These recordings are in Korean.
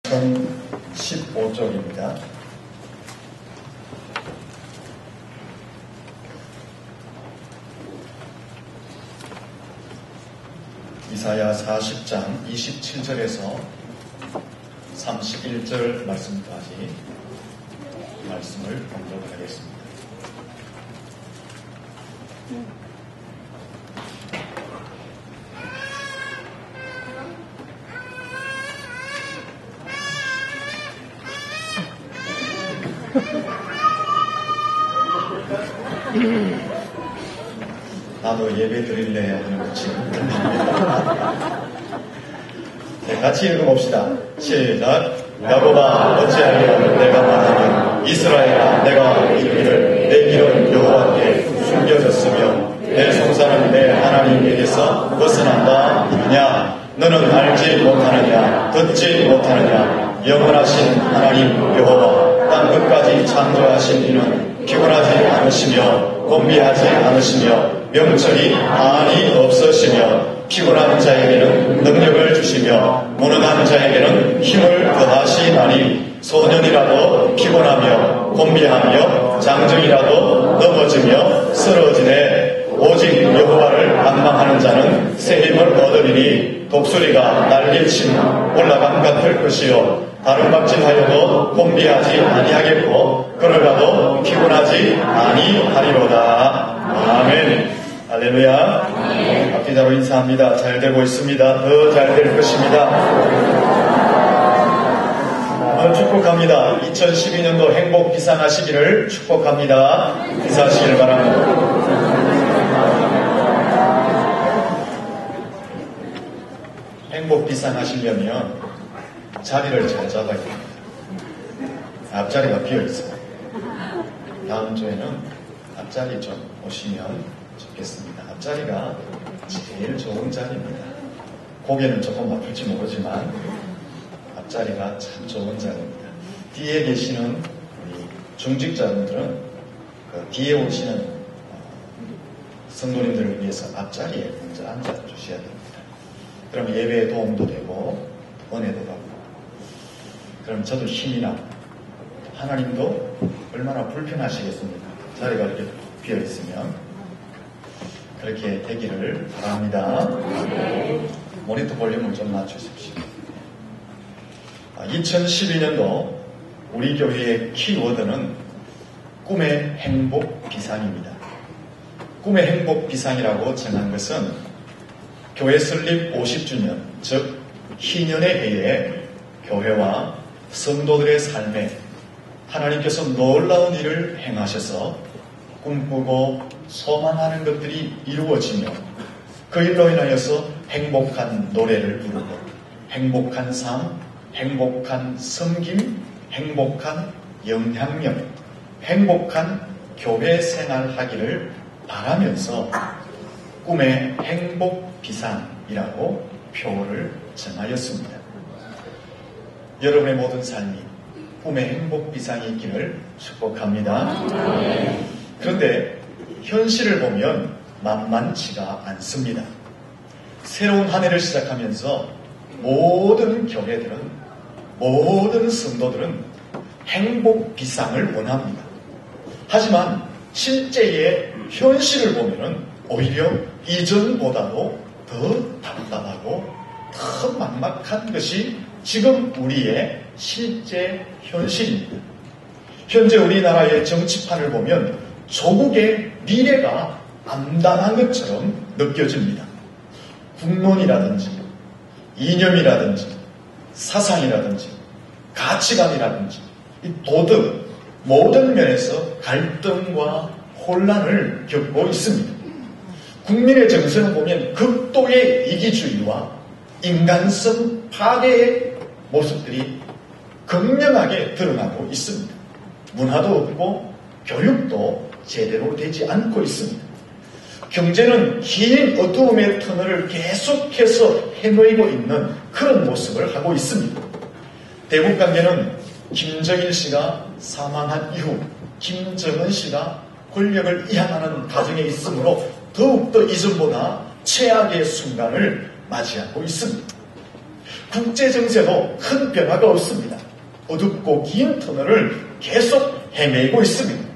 15쪽입니다. 이사야 40장 27절에서 31절 말씀까지 말씀을 봉독하겠습니다. 나도 예배 드릴래 하는 것이 네, 같이 읽어봅시다. 시작. 야곱아 어찌하여 내가 말하면 이스라엘아 내가 이르기를 내 길은 여호와께 숨겨졌으며 내 송사는 내 하나님에게서 벗어난다 하느냐. 너는 알지 못하느냐 듣지 못하느냐. 영원하신 하나님 여호와 땅 끝까지 창조하신 이는 피곤하지 않으시며 곤비하지 않으시며 명철이 한이 없으시며 피곤한 자에게는 능력을 주시며 무능한 자에게는 힘을 더하시나니 소년이라도 피곤하며 곤비하며 장정이라도 넘어지며 쓰러지네. 오직 여호와를 방망하는 자는 새 힘을 얻으리니 독수리가 날개친 올라감 같을 것이요 다름박질하여도 곤비하지 아니하겠고 걸어가도 피곤하지 아니하리로다. 아멘. 할렐루야. 박기자로 인사합니다. 잘 되고 있습니다. 더 잘 될 것입니다. 축복합니다. 2012년도 행복 비상하시기를 축복합니다. 비상하시기를 바랍니다. 행복 비상하시려면 자리를 잘 잡아야 됩니다. 앞자리가 비어있어요. 다음 주에는 앞자리 좀 오시면 좋겠습니다. 앞자리가 제일 좋은 자리입니다. 고개는 조금 아플지 모르지만 앞자리가 참 좋은 자리입니다. 뒤에 계시는 우리 중직자분들은 그 뒤에 오시는 성도님들을 위해서 앞자리에 먼저 앉아주셔야 됩니다. 그럼 예배에 도움도 되고 은혜도 받고 그럼 저도 힘이 나고 하나님도 얼마나 불편하시겠습니까? 자리가 이렇게 비어있으면 그렇게 되기를 바랍니다. 모니터 볼륨을 좀 낮추십시오. 2012년도 우리 교회의 키워드는 꿈의 행복 비상입니다. 꿈의 행복 비상이라고 정한 것은 교회 설립 50주년, 즉 희년의 해에 교회와 성도들의 삶에 하나님께서 놀라운 일을 행하셔서 꿈꾸고 소망하는 것들이 이루어지며 그 일로 인하여서 행복한 노래를 부르고 행복한 삶, 행복한 섬김, 행복한 영향력, 행복한 교회 생활하기를 바라면서 꿈의 행복 비상이라고 표를 정하였습니다. 여러분의 모든 삶이 꿈의 행복 비상이 있기를 축복합니다. 그런데 현실을 보면 만만치가 않습니다. 새로운 한 해를 시작하면서 모든 교회들은, 모든 성도들은 행복 비상을 원합니다. 하지만 실제의 현실을 보면 오히려 이전보다도 더 답답하고 더 막막한 것이 지금 우리의 실제 현실입니다. 현재 우리나라의 정치판을 보면 조국의 미래가 암담한 것처럼 느껴집니다. 국론이라든지 이념이라든지 사상이라든지 가치관이라든지 도덕 모든 면에서 갈등과 혼란을 겪고 있습니다. 국민의 정서를 보면 극도의 이기주의와 인간성 파괴의 모습들이 극명하게 드러나고 있습니다. 문화도 없고 교육도 제대로 되지 않고 있습니다. 경제는 긴 어두움의 터널을 계속해서 헤매고 있는 그런 모습을 하고 있습니다. 대국관계는 김정일 씨가 사망한 이후 김정은 씨가 권력을 이양하는 과정에 있으므로 더욱더 이전보다 최악의 순간을 맞이하고 있습니다. 국제정세도 큰 변화가 없습니다. 어둡고 긴 터널을 계속 헤매고 있습니다.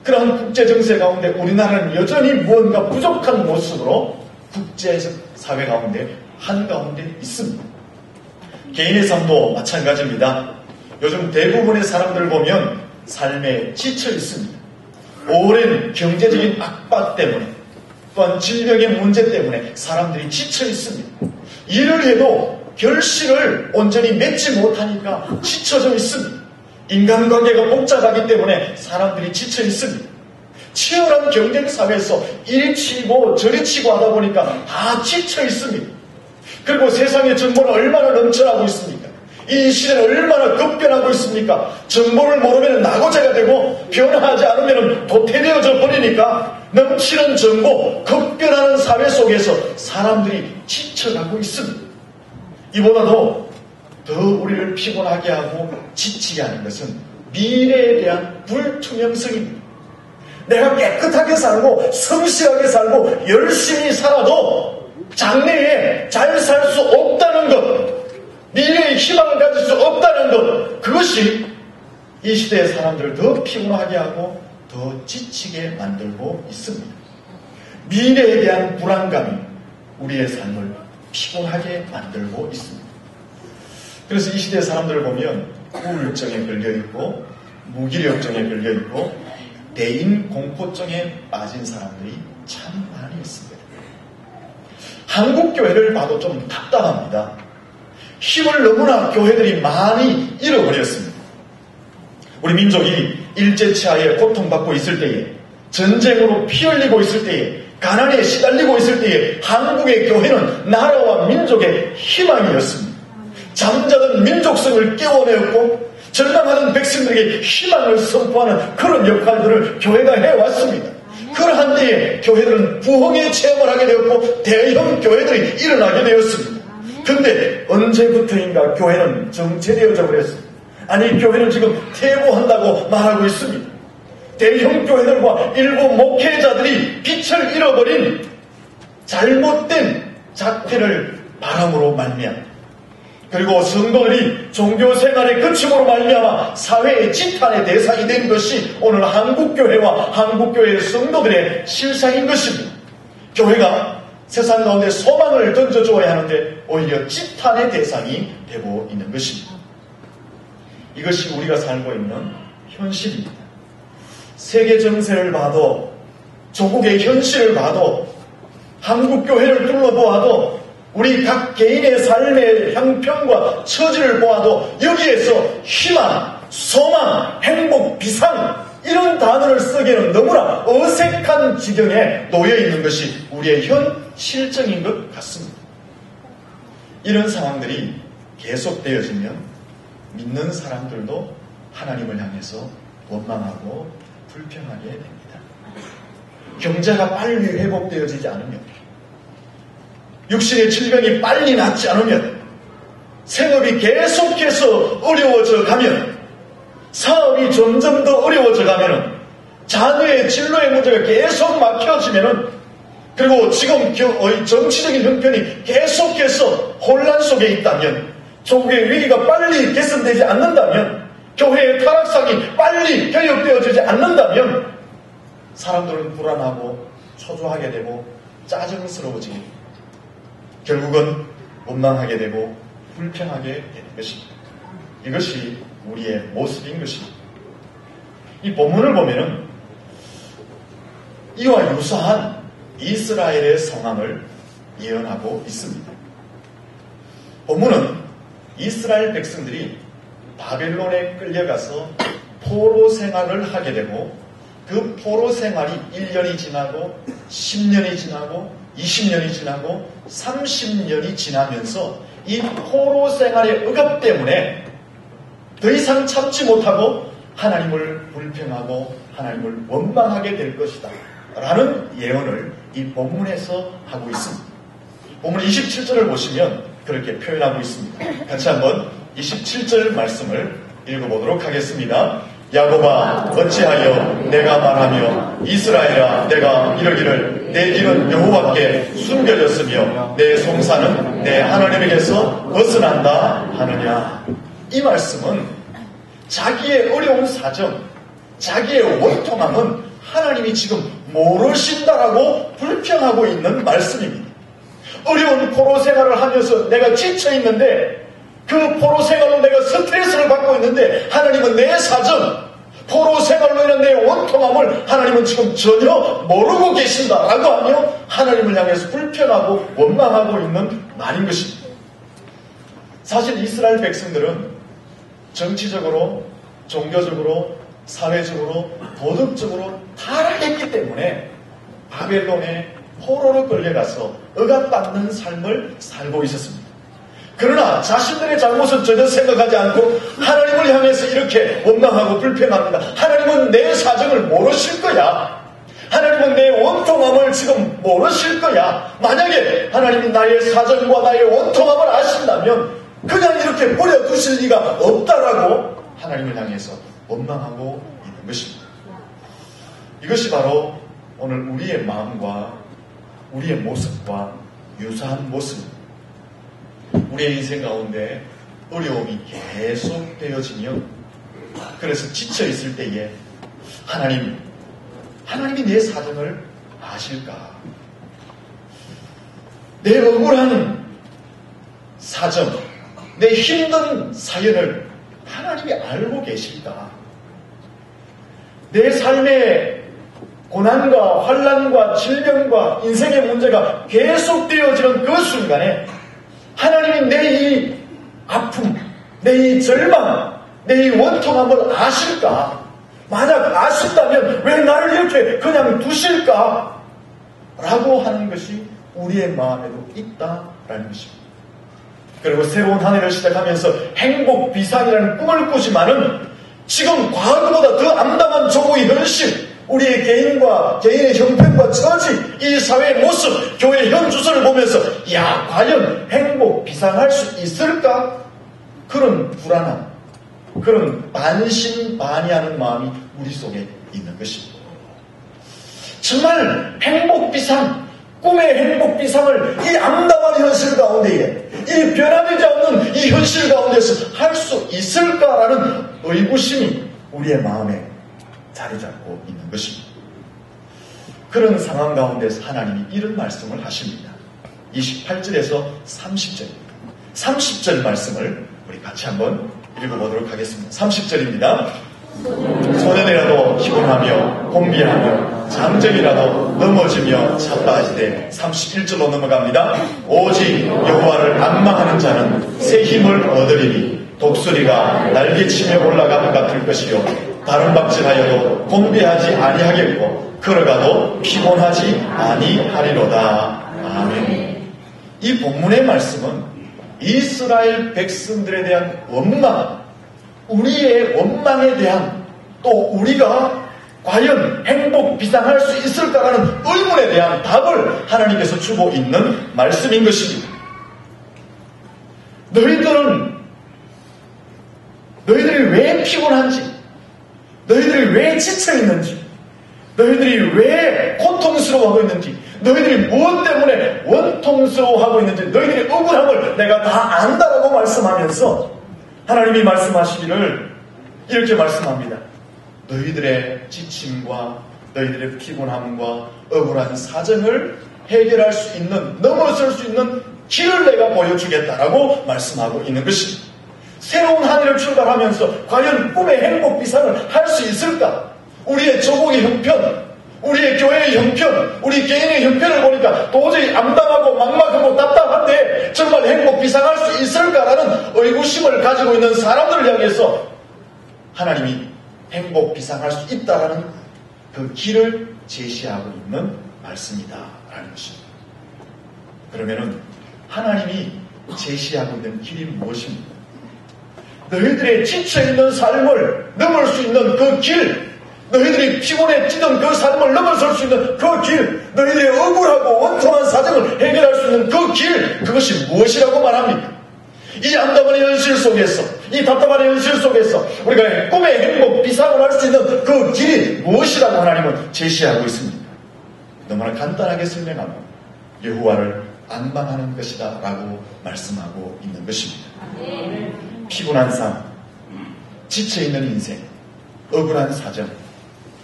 그러한 국제정세 가운데 우리나라는 여전히 무언가 부족한 모습으로 국제사회 가운데 한가운데 있습니다. 개인의 삶도 마찬가지입니다. 요즘 대부분의 사람들 보면 삶에 지쳐 있습니다. 오랜 경제적인 압박 때문에 또한 질병의 문제 때문에 사람들이 지쳐 있습니다. 일을 해도 결실을 온전히 맺지 못하니까 지쳐져 있습니다. 인간관계가 복잡하기 때문에 사람들이 지쳐 있습니다. 치열한 경쟁사회에서 이리 치고 저리 치고 하다 보니까 다 지쳐 있습니다. 그리고 세상의 정보는 얼마나 넘쳐나고 있습니까? 이 시대는 얼마나 급변하고 있습니까? 정보를 모르면 낙오자가 되고 변화하지 않으면 도태되어져 버리니까 넘치는 정보, 급변하는 사회 속에서 사람들이 지쳐가고 있습니다. 이보다도 더 우리를 피곤하게 하고 지치게 하는 것은 미래에 대한 불투명성입니다. 내가 깨끗하게 살고 성실하게 살고 열심히 살아도 장래에 잘 살 수 없다는 것, 미래의 희망을 가질 수 없다는 것, 그것이 이 시대의 사람들을 더 피곤하게 하고 더 지치게 만들고 있습니다. 미래에 대한 불안감이 우리의 삶을 피곤하게 만들고 있습니다. 그래서 이 시대의 사람들을 보면 우울증에 걸려있고 무기력증에 걸려있고 대인 공포증에 빠진 사람들이 참 많이 있습니다. 한국 교회를 봐도 좀 답답합니다. 힘을 너무나 교회들이 많이 잃어버렸습니다. 우리 민족이 일제치하에 고통받고 있을 때에, 전쟁으로 피 흘리고 있을 때에, 가난에 시달리고 있을 때에 한국의 교회는 나라와 민족의 희망이었습니다. 잠자던 민족성을 깨워내었고 절망하는 백성들에게 희망을 선포하는 그런 역할들을 교회가 해왔습니다. 그러한 때에 교회들은 부흥의 체험을 하게 되었고 대형 교회들이 일어나게 되었습니다. 근데 언제부터인가 교회는 정체되어져 버렸습니다. 아니, 교회는 지금 퇴보한다고 말하고 있습니다. 대형 교회들과 일부 목회자들이 빛을 잃어버린 잘못된 작태를 바람으로 말미암아, 그리고 성도들이 종교생활의 거침으로 말미암아 사회의 지탄의 대상이 된 것이 오늘 한국교회와 한국교회의 성도들의 실상인 것입니다. 교회가 세상 가운데 소망을 던져줘야 하는데 오히려 지탄의 대상이 되고 있는 것입니다. 이것이 우리가 살고 있는 현실입니다. 세계 정세를 봐도, 조국의 현실을 봐도, 한국교회를 둘러보아도, 우리 각 개인의 삶의 형편과 처지를 보아도 여기에서 희망, 소망, 행복, 비상, 이런 단어를 쓰기에는 너무나 어색한 지경에 놓여있는 것이 우리의 현 실정인 것 같습니다. 이런 상황들이 계속되어지면 믿는 사람들도 하나님을 향해서 원망하고 불평하게 됩니다. 경제가 빨리 회복되어지지 않으면, 육신의 질병이 빨리 낫지 않으면, 생업이 계속해서 어려워져 가면, 사업이 점점 더 어려워져 가면, 자녀의 진로의 문제가 계속 막혀지면, 그리고 지금 정치적인 형편이 계속해서 혼란 속에 있다면, 조국의 위기가 빨리 개선되지 않는다면, 교회의 타락상이 빨리 개혁되어지지 않는다면 사람들은 불안하고 초조하게 되고 짜증스러워지고 결국은 원망하게 되고 불평하게 되는 것입니다. 이것이 우리의 모습인 것입니다. 이 본문을 보면은 이와 유사한 이스라엘의 상황을 예언하고 있습니다. 본문은 이스라엘 백성들이 바벨론에 끌려가서 포로 생활을 하게 되고 그 포로 생활이 1년이 지나고 10년이 지나고 20년이 지나고 30년이 지나면서 이 포로 생활의 억압 때문에 더 이상 참지 못하고 하나님을 불평하고 하나님을 원망하게 될 것이다 라는 예언을 이 본문에서 하고 있습니다. 본문 27절을 보시면 그렇게 표현하고 있습니다. 같이 한번 27절 말씀을 읽어보도록 하겠습니다. 야곱아 어찌하여 내가 말하며 이스라엘아 내가 이러기를 내 길은 여호와께 숨겨졌으며 내 송사는 내 하나님에게서 벗어난다 하느냐. 이 말씀은 자기의 어려운 사정, 자기의 원통함은 하나님이 지금 모르신다라고 불평하고 있는 말씀입니다. 어려운 포로 생활을 하면서 내가 지쳐있는데, 그 포로 생활로 내가 스트레스를 받고 있는데 하나님은 내 사정, 포로 생활로 인한 내 원통함을 하나님은 지금 전혀 모르고 계신다라고 하며 하나님을 향해서 불평하고 원망하고 있는 말인 것입니다. 사실 이스라엘 백성들은 정치적으로, 종교적으로, 사회적으로, 도덕적으로 타락했기 때문에 바벨론의 포로로 끌려가서 억압받는 삶을 살고 있었습니다. 그러나 자신들의 잘못은 전혀 생각하지 않고 하나님을 향해서 이렇게 원망하고 불평합니다. 하나님은 내 사정을 모르실 거야. 하나님은 내 원통함을 지금 모르실 거야. 만약에 하나님이 나의 사정과 나의 원통함을 아신다면 그냥 이렇게 버려두실 리가 없다라고 하나님을 향해서 원망하고 있는 것입니다. 이것이 바로 오늘 우리의 마음과 우리의 모습과 유사한 모습입니다. 우리의 인생 가운데 어려움이 계속 되어지며, 그래서 지쳐있을 때에 하나님이 내 사정을 아실까? 내 억울한 사정, 내 힘든 사연을 하나님이 알고 계실까? 내 삶의 고난과 환난과 질병과 인생의 문제가 계속되어지는 그 순간에 하나님이 내 이 아픔, 내 이 절망, 내 이 원통함을 아실까? 만약 아신다면 왜 나를 이렇게 그냥 두실까? 라고 하는 것이 우리의 마음에도 있다라는 것입니다. 그리고 새로운 한 해를 시작하면서 행복 비상이라는 꿈을 꾸지만은 지금 과거보다 더 암담한 조국의 현실, 우리의 개인의 형편과 처지, 이 사회의 모습, 교회 현주소를 보면서 야, 과연 행복 비상할 수 있을까? 그런 불안함, 그런 반신반의하는 마음이 우리 속에 있는 것입니다. 정말 행복 비상, 꿈의 행복 비상을 이 암담한 현실 가운데에, 이 변화되지 않는 이 현실 가운데서 할 수 있을까라는 의구심이 우리의 마음에 자리 잡고 있는 것입니다. 그런 상황 가운데서 하나님이 이런 말씀을 하십니다. 28절에서 30절입니다. 30절 말씀을 우리 같이 한번 읽어보도록 하겠습니다. 30절입니다. 소년이라도 피곤하며 공비하며 장정이라도 넘어지며 자빠지되 31절로 넘어갑니다. 오직 여호와를 앙망하는 자는 새 힘을 얻으리니 독수리가 날개치며 올라가는 것 같을 것이요 다른 박질하여도 공비하지 아니하겠고 걸어가도 피곤하지 아니하리로다. 아멘. 이 본문의 말씀은 이스라엘 백성들에 대한 원망, 우리의 원망에 대한, 또 우리가 과연 행복 비상할 수 있을까라는 의문에 대한 답을 하나님께서 주고 있는 말씀인 것입니다. 너희들이 왜 피곤한지, 너희들이 왜 지쳐있는지, 너희들이 왜 고통스러워하고 있는지, 너희들이 무엇 때문에 원통스러워하고 있는지, 너희들의 억울함을 내가 다 안다라고 말씀하면서 하나님이 말씀하시기를 이렇게 말씀합니다. 너희들의 지침과 너희들의 피곤함과 억울한 사정을 해결할 수 있는, 넘어설 수 있는 길을 내가 보여주겠다라고 말씀하고 있는 것입니다. 새로운 한 해를 출발하면서 과연 꿈의 행복 비상을 할 수 있을까? 우리의 조국의 형편, 우리의 교회의 형편, 우리 개인의 형편을 보니까 도저히 암담하고 막막하고 답답한데 정말 행복 비상할 수 있을까라는 의구심을 가지고 있는 사람들을 향해서 하나님이 행복 비상할 수 있다라는 그 길을 제시하고 있는 말씀이다라는 것입니다. 그러면은 하나님이 제시하고 있는 길이 무엇입니까? 너희들의 지쳐있는 삶을 넘을 수 있는 그 길, 너희들이 피곤해 찌든 그 삶을 넘어설 수 있는 그 길, 너희들의 억울하고 원통한 사정을 해결할 수 있는 그 길, 그것이 무엇이라고 말합니까? 이 암담한 현실 속에서, 이 답답한 현실 속에서 우리가 꿈의 행복 비상을 할 수 있는 그 길이 무엇이라고 하나님은 제시하고 있습니다. 너무나 간단하게 설명하면 여호와를 안망하는 것이다 라고 말씀하고 있는 것입니다. 피곤한 삶, 지쳐있는 인생, 억울한 사정,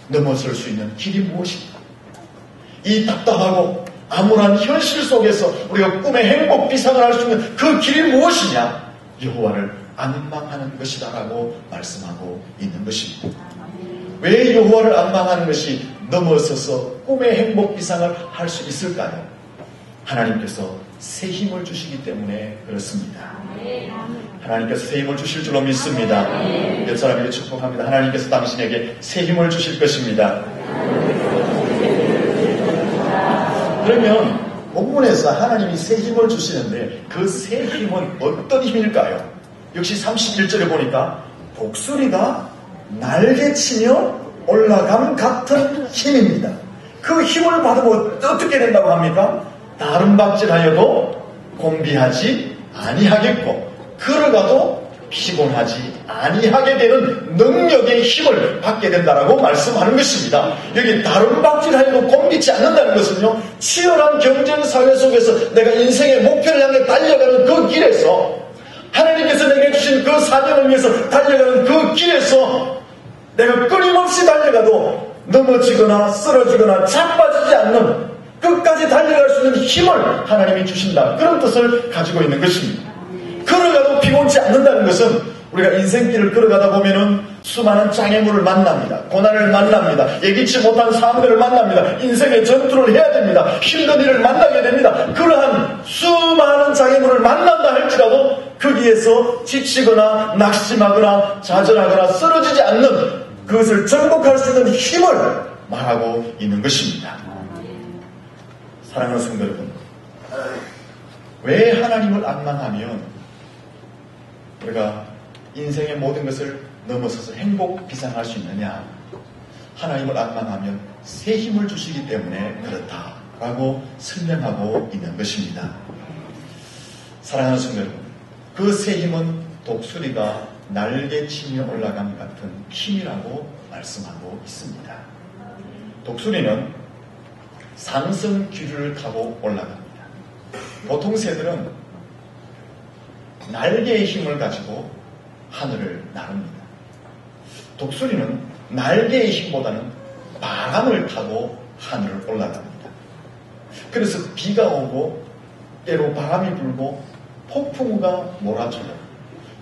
넘어설 수 있는 길이 무엇인가? 이 답답하고 암울한 현실 속에서 우리가 꿈의 행복 비상을 할 수 있는 그 길이 무엇이냐? 여호와를 안망하는 것이다 라고 말씀하고 있는 것입니다. 왜 여호와를 안망하는 것이 넘어서서 꿈의 행복 비상을 할 수 있을까요? 하나님께서 새 힘을 주시기 때문에 그렇습니다. 하나님께서 새 힘을 주실 줄로 믿습니다. 몇 사람에게 축복합니다. 하나님께서 당신에게 새 힘을 주실 것입니다. 그러면 본문에서 하나님이 새 힘을 주시는데 그 새 힘은 어떤 힘일까요? 역시 31절에 보니까 독수리가 날개치며 올라감 같은 힘입니다. 그 힘을 받으면 어떻게 된다고 합니까? 다른 박질하여도 곤비하지 아니하겠고 걸어가도 피곤하지 아니하게 되는 능력의 힘을 받게 된다라고 말씀하는 것입니다. 여기 다른 박질하여도 곤비지 않는다는 것은요, 치열한 경쟁 사회 속에서 내가 인생의 목표를 향해 달려가는 그 길에서 하나님께서 내게 주신 그 사명을 위해서 달려가는 그 길에서 내가 끊임없이 달려가도 넘어지거나 쓰러지거나 자빠지지 않는 끝까지 달려갈 수 있는 힘을 하나님이 주신다. 그런 뜻을 가지고 있는 것입니다. 걸어가도 피곤치 않는다는 것은 우리가 인생길을 걸어가다 보면은 수많은 장애물을 만납니다. 고난을 만납니다. 예기치 못한 사람들을 만납니다. 인생의 전투를 해야 됩니다. 힘든 일을 만나게 됩니다. 그러한 수많은 장애물을 만난다 할지라도 거기에서 지치거나 낙심하거나 좌절하거나 쓰러지지 않는 그것을 정복할 수 있는 힘을 말하고 있는 것입니다. 사랑하는 성도 여러분, 왜 하나님을 안망하면 우리가 인생의 모든 것을 넘어서서 행복 비상할 수 있느냐? 하나님을 안망하면 새 힘을 주시기 때문에 그렇다라고 설명하고 있는 것입니다. 사랑하는 성도 여러분, 그 새 힘은 독수리가 날개치며 올라감 같은 힘이라고 말씀하고 있습니다. 독수리는 상승 기류를 타고 올라갑니다. 보통 새들은 날개의 힘을 가지고 하늘을 나릅니다. 독수리는 날개의 힘보다는 바람을 타고 하늘을 올라갑니다. 그래서 비가 오고 때로 바람이 불고 폭풍우가 몰아쳐요.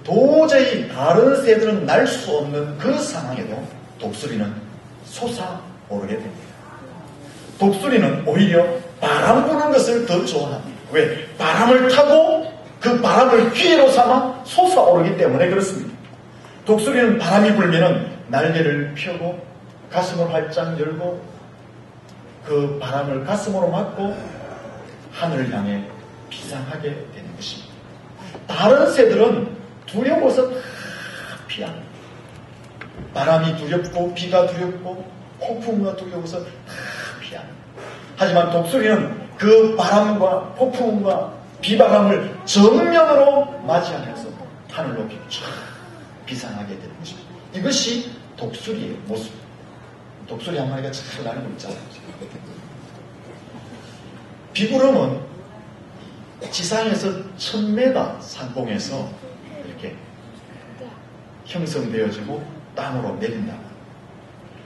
도저히 다른 새들은 날 수 없는 그 상황에도 독수리는 솟아오르게 됩니다. 독수리는 오히려 바람 부는 것을 더 좋아합니다. 왜? 바람을 타고 그 바람을 기회로 삼아 솟아오르기 때문에 그렇습니다. 독수리는 바람이 불면은 날개를 펴고 가슴을 활짝 열고 그 바람을 가슴으로 맞고 하늘을 향해 비상하게 되는 것입니다. 다른 새들은 두려워서 다 피합니다. 바람이 두렵고 비가 두렵고 폭풍우가 두려워서 다 피합니다. 하지만 독수리는 그 바람과 폭풍과 비바람을 정면으로 맞이하면서 하늘 높이 쫙 비상하게 되는 것입니다. 이것이 독수리의 모습입니다. 독수리 한 마리가 잘 날고 있잖아요. 비구름은 지상에서 1000m 상공에서 이렇게 형성되어지고 땅으로 내린다.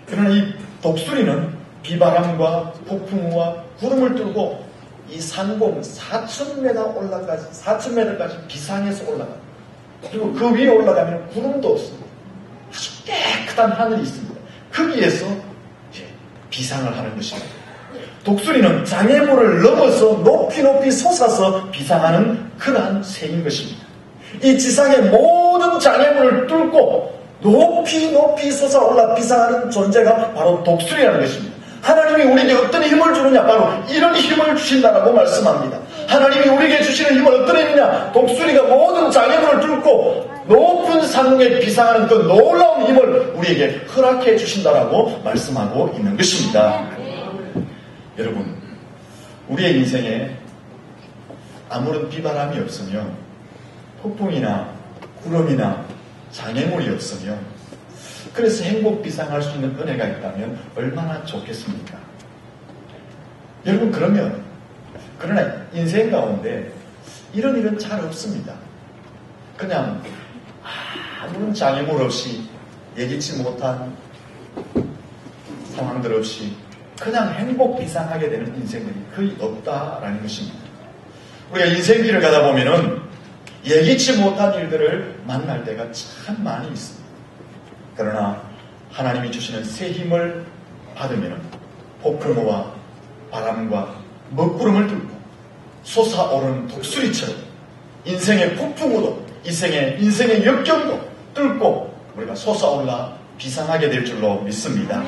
그러나 이 독수리는 비바람과 폭풍우와 구름을 뚫고 이 상공 4000m 올라가지 4000m까지 비상해서 올라갑니다. 그리고 그 위에 올라가면 구름도 없습니다. 아주 깨끗한 하늘이 있습니다. 거기에서 이제 비상을 하는 것입니다. 독수리는 장애물을 넘어서 높이 높이 솟아서 비상하는 그러한 새인 것입니다. 이 지상의 모든 장애물을 뚫고 높이 높이 솟아올라 비상하는 존재가 바로 독수리라는 것입니다. 하나님이 우리에게 어떤 힘을 주느냐? 바로 이런 힘을 주신다라고 말씀합니다. 하나님이 우리에게 주시는 힘은 어떤 힘이냐? 독수리가 모든 장애물을 뚫고 높은 상공에 비상하는 그 놀라운 힘을 우리에게 허락해 주신다라고 말씀하고 있는 것입니다. 여러분, 우리의 인생에 아무런 비바람이 없으면, 폭풍이나 구름이나 장애물이 없으면, 그래서 행복 비상할 수 있는 은혜가 있다면 얼마나 좋겠습니까? 여러분, 그러면 그러나 인생 가운데 이런 일은 잘 없습니다. 그냥 아무런 장애물 없이 예기치 못한 상황들 없이 그냥 행복 비상하게 되는 인생들이 거의 없다라는 것입니다. 우리가 인생길을 가다 보면은 예기치 못한 일들을 만날 때가 참 많이 있습니다. 그러나 하나님이 주시는 새 힘을 받으면 폭풍우와 바람과 먹구름을 뚫고 솟아오르는 독수리처럼 인생의 폭풍우도 인생의 역경도 뚫고 우리가 솟아올라 비상하게 될 줄로 믿습니다.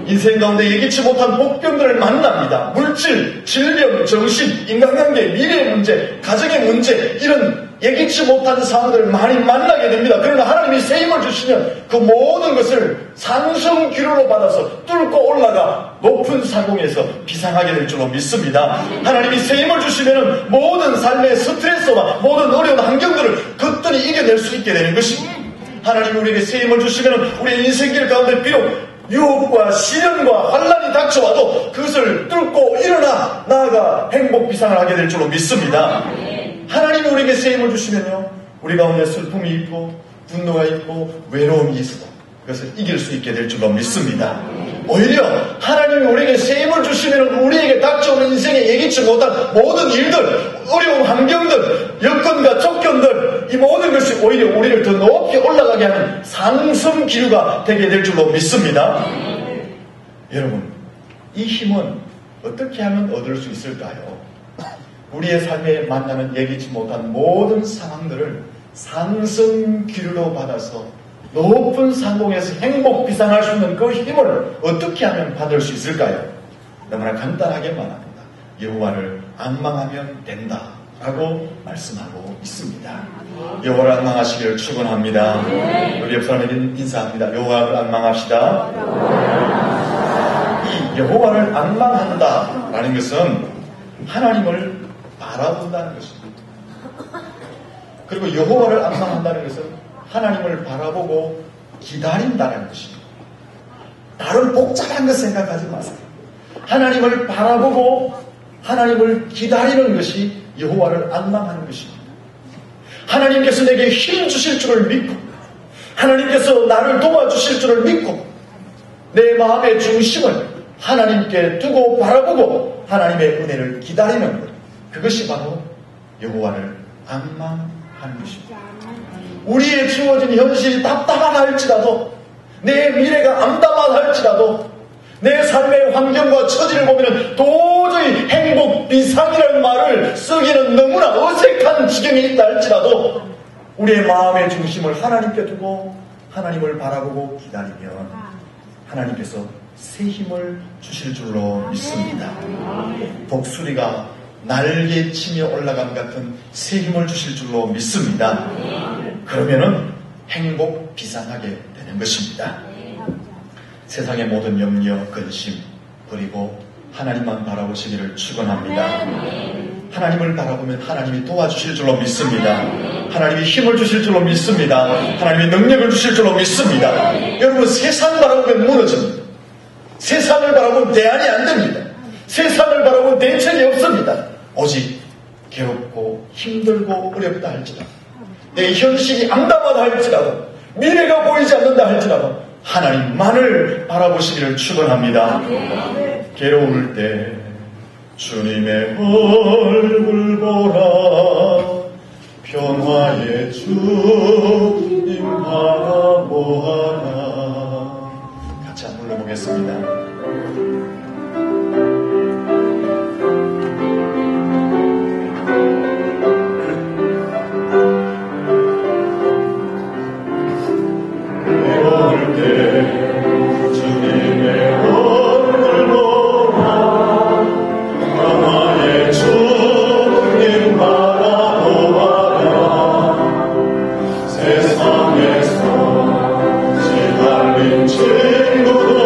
인생 가운데 예기치 못한 복병들을 만납니다. 물질, 질병, 정신, 인간관계, 미래의 문제, 가정의 문제, 이런 예기치 못한 상황들을 많이 만나게 됩니다. 그러나 하나님이 새 힘을 주시면 그 모든 것을 상승기류로 받아서 뚫고 올라가 높은 상공에서 비상하게 될 줄로 믿습니다. 하나님이 새 힘을 주시면 모든 삶의 스트레스와 모든 어려운 환경들을 거뜬히 이겨낼 수 있게 되는 것입니다. 하나님이 우리에게 새 힘을 주시면 우리의 인생길 가운데 비록 유혹과 시련과 환난이 닥쳐와도 그것을 뚫고 일어나 나아가 행복 비상을 하게 될 줄로 믿습니다. 하나님이 우리에게 새 힘을 주시면요, 우리 가운데 슬픔이 있고 분노가 있고 외로움이 있어도 그것을 이길 수 있게 될 줄로 믿습니다. 오히려 하나님이 우리에게 새 힘을 주시면 우리에게 닥쳐오는 인생에 예기치 못한 모든 일들, 어려운 환경들, 여건과 조건들, 이 모든 것이 오히려 우리를 더 높이 올라가게 하는 상승 기류가 되게 될 줄로 믿습니다. 여러분, 이 힘은 어떻게 하면 얻을 수 있을까요? 우리의 삶에 만나는 예기치 못한 모든 상황들을 상승 기류로 받아서 높은 상공에서 행복 비상할 수 있는 그 힘을 어떻게 하면 받을 수 있을까요? 너무나 간단하게 말합니다. 여호와를 앙망하면 된다 라고 말씀하고 있습니다. 여호와를 앙망하시기를 축원합니다. 우리 옆 사람에게 인사합니다. 여호와를 앙망합시다. 이 여호와를 앙망한다 라는 것은 하나님을 바라본다는 것입니다. 그리고 여호와를 앙망한다는 것은 하나님을 바라보고 기다린다는 것입니다. 다른 복잡한 것 생각하지 마세요. 하나님을 바라보고 하나님을 기다리는 것이 여호와를 앙망하는 것입니다. 하나님께서 내게 힘 주실 줄을 믿고 하나님께서 나를 도와주실 줄을 믿고 내 마음의 중심을 하나님께 두고 바라보고 하나님의 은혜를 기다리는 것, 그것이 바로 여호와를 앙망하는 것입니다. 우리의 주어진 현실이 답답하다 할지라도 내 미래가 암담하다 할지라도 내 삶의 환경과 처지를 보면 도저히 행복 비상이라는 말을 쓰기는 너무나 어색한 지경에 있다 할지라도 우리의 마음의 중심을 하나님께 두고 하나님을 바라보고 기다리면 하나님께서 새 힘을 주실 줄로 믿습니다. 독수리가 날개치며 올라감 같은 새 힘을 주실 줄로 믿습니다. 그러면은 행복 비상하게 되는 것입니다. 세상의 모든 염려, 근심 그리고 하나님만 바라보시기를 축원합니다. 하나님을 바라보면 하나님이 도와주실 줄로 믿습니다. 하나님이 힘을 주실 줄로 믿습니다. 하나님이 능력을 주실 줄로 믿습니다. 여러분, 세상 바라보면 무너집니다. 세상을 바라보면 대안이 안 됩니다. 세상을 바라보면 대책이 없습니다. 오직 괴롭고 힘들고 어렵다 할지라도 내 현실이 암담하다 할지라도 미래가 보이지 않는다 할지라도 하나님만을 바라보시기를 축원합니다. 괴로울 때 주님의 얼굴 보라 평화의 주님 바라보아라. 같이 한번 불러보겠습니다. 세상에서 시달린 친구들아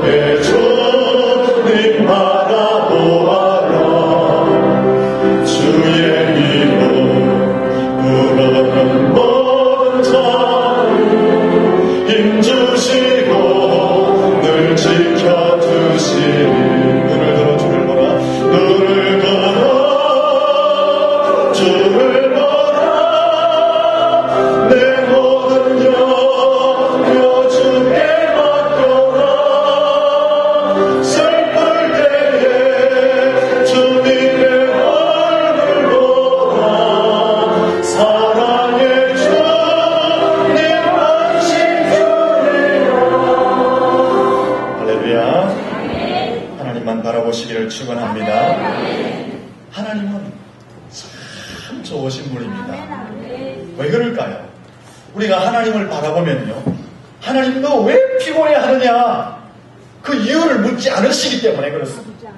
내 주님 바라보아라. 주의 이름 부르는 모든 자 힘주시고 늘 지켜주시니 눈을 들어 주를 보라. 눈을 들어 주를 보라. 내 모든 염려 주께 맡겨라. 슬플 때에 주님의 얼굴 보라. 사랑의 주님 안심 주리라. 할렐루야. 하나님만 바라보시기를 축원합니다. 하나님은 참 좋으신 분입니다. 왜 그럴까요? 우리가 하나님을 바라보면요, 하나님 너 왜 피곤해하느냐 그 이유를 묻지 않으시기 때문에 그렇습니다.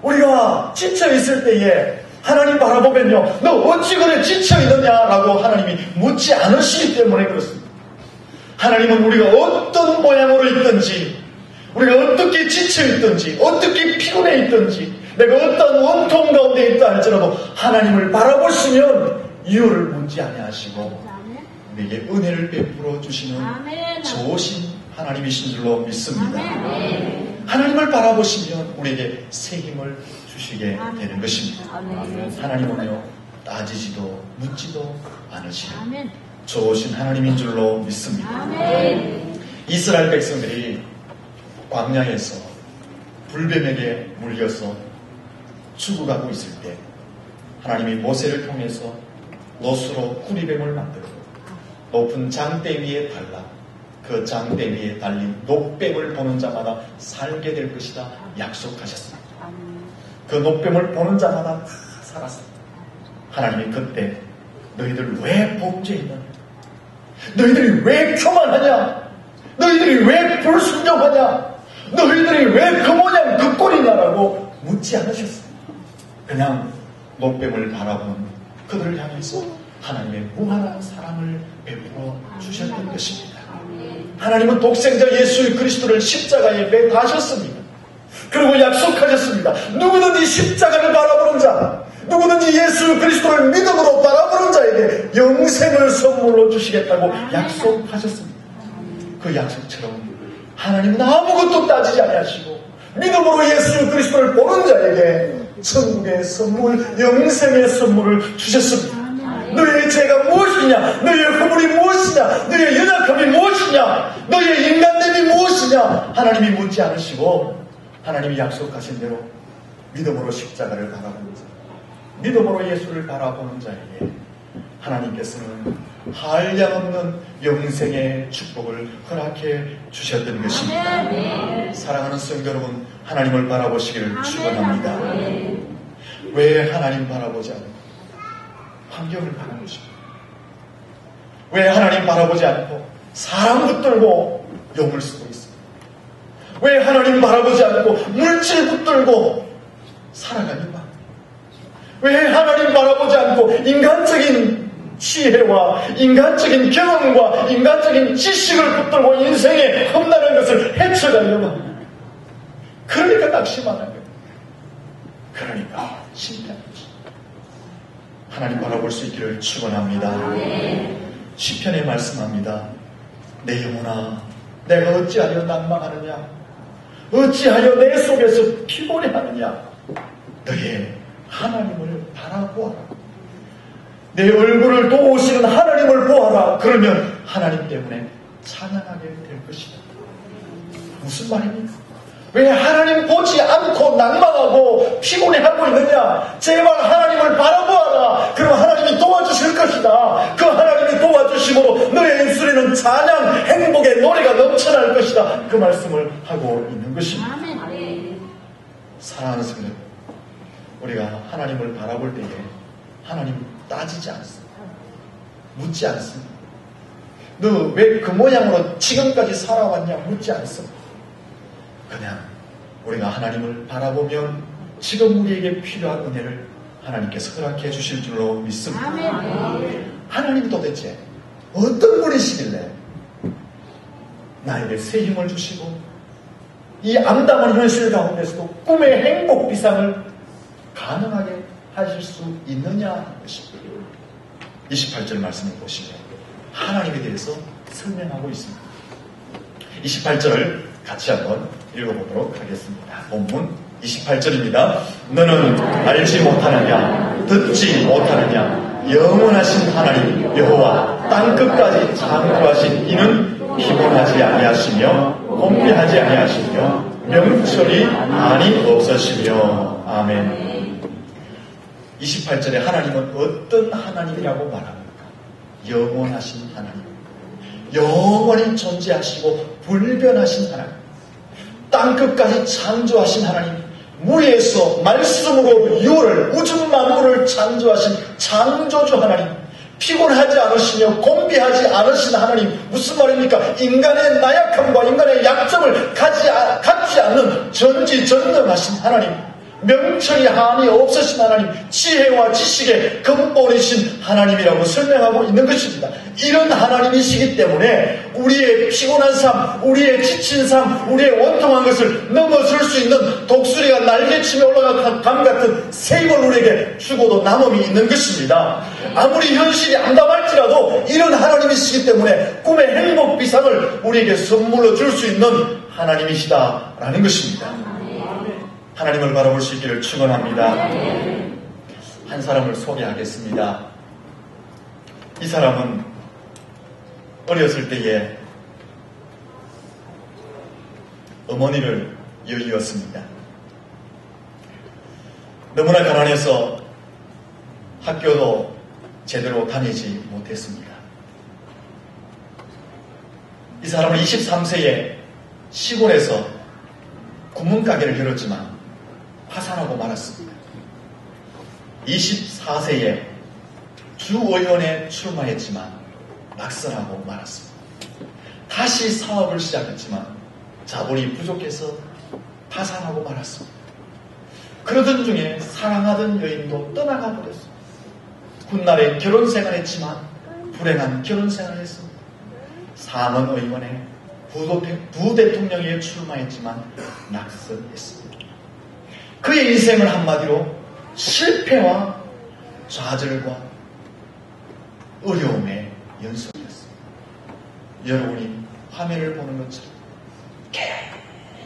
우리가 지쳐있을 때에 하나님 바라보면요, 너 어찌 그래 지쳐있느냐라고 하나님이 묻지 않으시기 때문에 그렇습니다. 하나님은 우리가 어떤 모양으로 있든지, 우리가 어떻게 지쳐있든지, 어떻게 피곤해 있든지, 내가 어떤 원통 가운데 있다 할지라도 하나님을 바라보시면 이유를 묻지 아니하시고 우리에게 은혜를 베풀어 주시는 좋으신 하나님이신 줄로 믿습니다. 하나님을 바라보시면 우리에게 새 힘을 주시게 되는 것입니다. 하나님은요, 따지지도 묻지도 않으시는 좋으신 하나님인 줄로 믿습니다. 이스라엘 백성들이 광야에서 불뱀에게 물려서 죽어가고 있을 때 하나님이 모세를 통해서 놋으로 구리뱀을 만들고 높은 장대 위에 달라 그 장대 위에 달린 녹뱀을 보는 자마다 살게 될 것이다 약속하셨습니다. 그 녹뱀을 보는 자마다 다 살았습니다. 하나님이 그때 너희들 왜 범죄했느냐, 너희들이 왜 교만하냐, 너희들이 왜 불순종하냐, 너희들이 왜 그 모양 그 꼴이냐라고 묻지 않으셨습니다. 그냥 녹뱀을 바라보는 그들을 향해서 하나님의 무한한 사랑을 베풀어 주셨던 것입니다. 하나님은 독생자 예수 그리스도를 십자가에 매다하셨습니다. 그리고 약속하셨습니다. 누구든지 십자가를 바라보는 자, 누구든지 예수 그리스도를 믿음으로 바라보는 자에게 영생을 선물로 주시겠다고 약속하셨습니다. 그 약속처럼 하나님은 아무것도 따지지 않으시고 믿음으로 예수 그리스도를 보는 자에게 천국의 선물, 영생의 선물을 주셨습니다. 너의 죄가 무엇이냐, 너의 허물이 무엇이냐, 너의 연약함이 무엇이냐, 너의 인간됨이 무엇이냐 하나님이 묻지 않으시고 하나님이 약속하신 대로 믿음으로 십자가를 바라보는 자, 믿음으로 예수를 바라보는 자에게 하나님께서는 한량없는 영생의 축복을 허락해 주셨던 것입니다. 사랑하는 성도 여러분, 하나님을 바라보시기를 축원합니다. 왜 하나님 바라보지 않고 환경을 바라보십니까? 왜 하나님 바라보지 않고 사람 붙들고 용을 쓰고 있습니까? 왜 하나님 바라보지 않고 물질 붙들고 살아가는가? 왜 하나님 바라보지 않고 인간적인 지혜와 인간적인 경험과 인간적인 지식을 붙들고 인생에 험난한 것을 헤쳐가려고 합니다. 그러니까 낙심하는 거예요. 그러니까 실패하는 것입니다. 하나님 바라볼 수 있기를 축원합니다. 시편에 말씀합니다. 내 영혼아, 내가 어찌하여 낭망하느냐, 어찌하여 내 속에서 피곤해하느냐, 너의 하나님을 바라보아라. 내 얼굴을 도우시는 하나님을 보아라. 그러면 하나님 때문에 찬양하게 될 것이다. 무슨 말입니까? 왜 하나님 보지 않고 낭망하고 피곤해하고 있느냐? 제발 하나님을 바라보아라. 그럼 하나님이 도와주실 것이다. 그 하나님이 도와주심으로 너의 입술에는 찬양, 행복의 노래가 넘쳐날 것이다. 그 말씀을 하고 있는 것입니다. 사랑하는 성도, 우리가 하나님을 바라볼 때에 하나님 따지지 않습니다. 묻지 않습니다. 너 왜 그 모양으로 지금까지 살아왔냐 묻지 않습니다. 그냥 우리가 하나님을 바라보면 지금 우리에게 필요한 은혜를 하나님께서 허락해 주실 줄로 믿습니다. 하나님 도대체 어떤 분이시길래 나에게 새 힘을 주시고 이 암담한 현실 가운데서도 꿈의 행복 비상을 가능하게 하실 수 있느냐 하는 것입니다. 28절 말씀을 보시면 하나님에 대해서 설명하고 있습니다. 28절을 같이 한번 읽어보도록 하겠습니다. 본문 28절입니다. 너는 알지 못하느냐, 듣지 못하느냐, 영원하신 하나님 여호와 땅끝까지 창조하신 이는 피곤하지 아니하시며 곤비하지 아니하시며 명철이 한이 없으시며. 아멘. 28절에 하나님은 어떤 하나님이라고 말합니까? 영원하신 하나님, 영원히 존재하시고 불변하신 하나님, 땅끝까지 창조하신 하나님, 무에서 말씀으로 유를 우주 만물을 창조하신 창조주 하나님, 피곤하지 않으시며 곤비하지 않으신 하나님. 무슨 말입니까? 인간의 나약함과 인간의 약점을 갖지 않는 전지전능하신 하나님, 명철이 한이 없으신 하나님, 지혜와 지식의 근본이신 하나님이라고 설명하고 있는 것입니다. 이런 하나님이시기 때문에 우리의 피곤한 삶, 우리의 지친 삶, 우리의 원통한 것을 넘어설 수 있는 독수리가 날개치며 올라간 감 같은 새 힘을 우리에게 주고도 남음이 있는 것입니다. 아무리 현실이 암담할지라도 이런 하나님이시기 때문에 꿈의 행복 비상을 우리에게 선물로 줄 수 있는 하나님이시다라는 것입니다. 하나님을 바라볼 수 있기를 축원합니다. 한 사람을 소개하겠습니다. 이 사람은 어렸을 때에 어머니를 여의었습니다. 너무나 가난해서 학교도 제대로 다니지 못했습니다. 이 사람은 23세에 시골에서 구문가게를 열었지만 파산하고 말았습니다. 24세에 주의원에 출마했지만 낙선하고 말았습니다. 다시 사업을 시작했지만 자본이 부족해서 파산하고 말았습니다. 그러던 중에 사랑하던 여인도 떠나가 버렸습니다. 훗날에 결혼생활했지만 불행한 결혼생활을 했습니다. 상원의원에 부대통령에 출마했지만 낙선했습니다. 그의 인생을 한마디로 실패와 좌절과 어려움의 연속이었습니다. 여러분이 화면을 보는 것처럼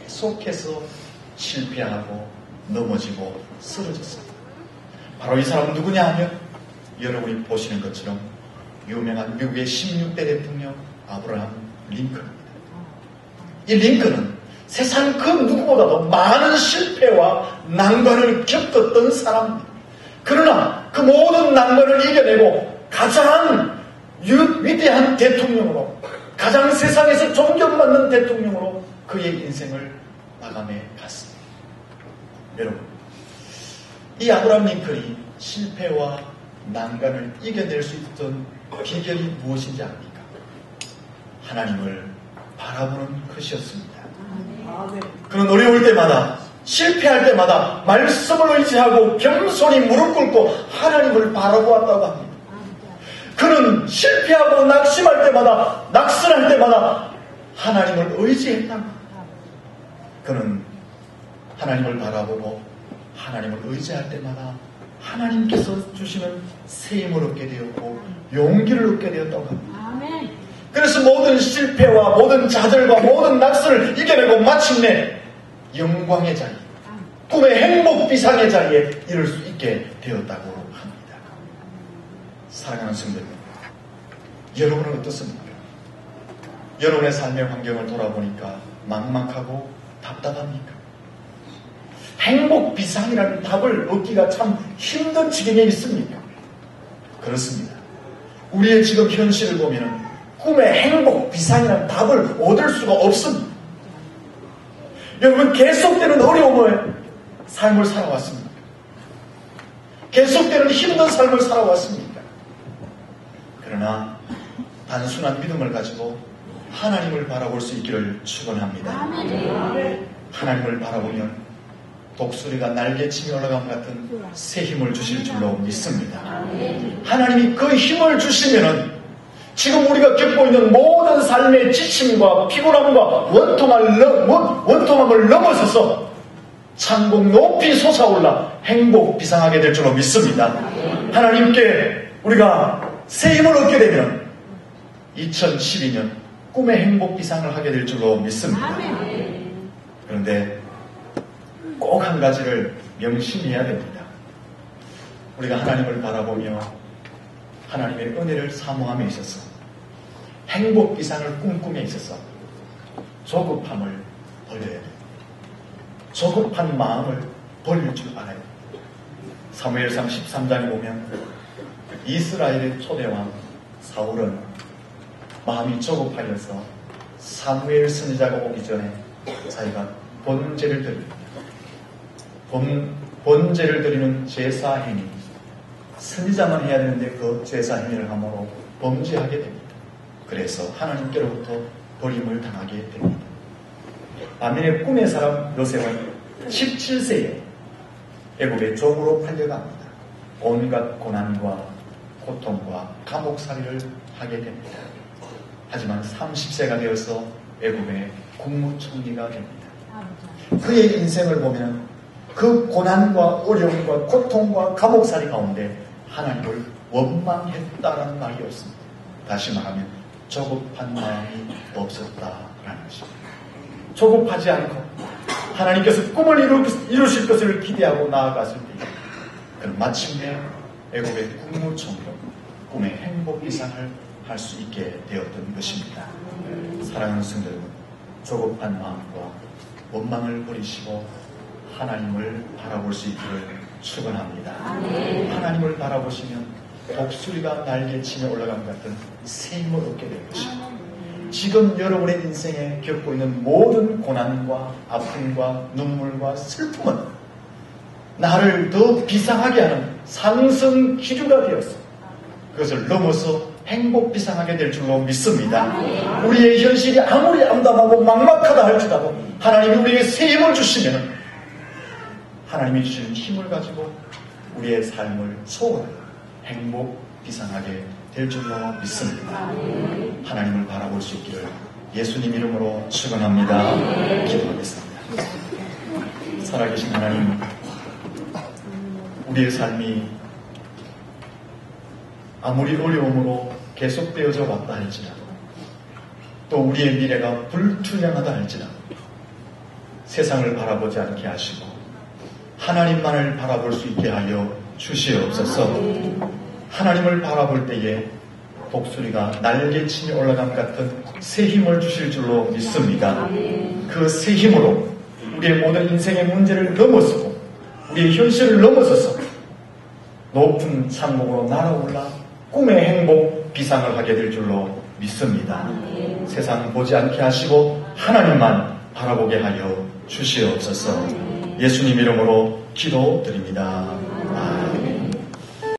계속해서 실패하고 넘어지고 쓰러졌습니다. 바로 이 사람은 누구냐 하면 여러분이 보시는 것처럼 유명한 미국의 16대 대통령 아브라함 링컨입니다. 이 링컨은 세상 그 누구보다도 많은 실패와 난관을 겪었던 사람입니다. 그러나 그 모든 난관을 이겨내고 가장 위대한 대통령으로, 가장 세상에서 존경받는 대통령으로 그의 인생을 마감해 갔습니다. 여러분, 이 아브라함 링컨이 실패와 난관을 이겨낼 수 있던 비결이 무엇인지 압니까? 하나님을 바라보는 것이었습니다. 그는 어려울 때마다, 실패할 때마다 말씀을 의지하고 겸손히 무릎 꿇고 하나님을 바라보았다고 합니다. 그는 실패하고 낙심할 때마다, 낙선할 때마다 하나님을 의지했다고 합니다. 그는 하나님을 바라보고 하나님을 의지할 때마다 하나님께서 주시는 새 힘을 얻게 되었고 용기를 얻게 되었다고 합니다. 그래서 모든 실패와 모든 좌절과 모든 낙선을 이겨내고 마침내 영광의 자리, 꿈의 행복 비상의 자리에 이를 수 있게 되었다고 합니다. 사랑하는 성도님, 여러분은 어떻습니까? 여러분의 삶의 환경을 돌아보니까 막막하고 답답합니까? 행복 비상이라는 답을 얻기가 참 힘든 지경에 있습니까? 그렇습니다. 우리의 지금 현실을 보면 꿈의 행복 비상이라는 답을 얻을 수가 없습니다. 여러분, 계속되는 어려움의 삶을 살아왔습니까? 계속되는 힘든 삶을 살아왔습니까? 그러나 단순한 믿음을 가지고 하나님을 바라볼 수 있기를 축원합니다. 하나님을 바라보면 독수리가 날개치며 올라감 같은 새 힘을 주실 줄로 믿습니다. 하나님이 그 힘을 주시면은 지금 우리가 겪고 있는 모든 삶의 지침과 피곤함과 원통함을 넘어서서 창공 높이 솟아올라 행복 비상하게 될 줄로 믿습니다. 하나님께 우리가 새 힘을 얻게 되면 2012년 꿈의 행복 비상을 하게 될 줄로 믿습니다. 그런데 꼭 한 가지를 명심해야 됩니다. 우리가 하나님을 바라보며 하나님의 은혜를 사모함에 있어서 행복 비상을 꿈꿈에 있어서 조급함을 버려야 됩니다. 조급한 마음을 버릴 줄 알아야 됩니다. 사무엘상 13장에 보면 이스라엘의 초대왕 사울은 마음이 조급하여서 사무엘 선지자가 오기 전에 자기가 번제를 드립니다. 번제를 드리는 제사 행위, 선지자만 해야 되는데 그 제사 행위를 함으로 범죄하게 됩니다. 그래서 하나님께로부터 버림을 당하게 됩니다. 반면에 꿈의 사람 요셉은 17세에 애굽의 종으로 팔려갑니다. 온갖 고난과 고통과 감옥살이를 하게 됩니다. 하지만 30세가 되어서 애굽의 국무총리가 됩니다. 그의 인생을 보면 그 고난과 어려움과 고통과 감옥살이 가운데 하나님을 원망했다라는 말이 없습니다. 다시 말하면 조급한 마음이 없었다라는 것입니다. 조급하지 않고 하나님께서 꿈을 이루실 것을 기대하고 나아갔을 때 그는 마침내 애굽의 국무총리로 꿈의 행복 이상을 할 수 있게 되었던 것입니다. 사랑하는 성도 여러분, 조급한 마음과 원망을 버리시고 하나님을 바라볼 수 있기를 축원합니다. 하나님을 바라보시면 독수리가 날개치며 올라간 것 같은 새 힘을 얻게 될 것입니다. 지금 여러분의 인생에 겪고 있는 모든 고난과 아픔과 눈물과 슬픔은 나를 더 비상하게 하는 상승 기류가 되었어. 그것을 넘어서 행복 비상하게 될 줄로 믿습니다. 우리의 현실이 아무리 암담하고 막막하다 할지라도 하나님이 우리에게 새 힘을 주시면 하나님이 주신 힘을 가지고 우리의 삶을 소원하고 행복 비상하게 될 줄로 믿습니다. 하나님을 바라볼 수 있기를 예수님 이름으로 축원합니다. 기도하겠습니다. 살아계신 하나님, 우리의 삶이 아무리 어려움으로 계속되어져 왔다 할지라도 또 우리의 미래가 불투명하다 할지라도 세상을 바라보지 않게 하시고 하나님만을 바라볼 수 있게 하여 주시옵소서. 하나님을 바라볼 때에 독수리가 날개치며 올라간 같은 새 힘을 주실 줄로 믿습니다. 그 새 힘으로 우리의 모든 인생의 문제를 넘어서고 우리의 현실을 넘어서서 높은 창공으로 날아올라 꿈의 행복 비상을 하게 될 줄로 믿습니다. 세상 보지 않게 하시고 하나님만 바라보게 하여 주시옵소서. 예수님 이름으로 기도드립니다.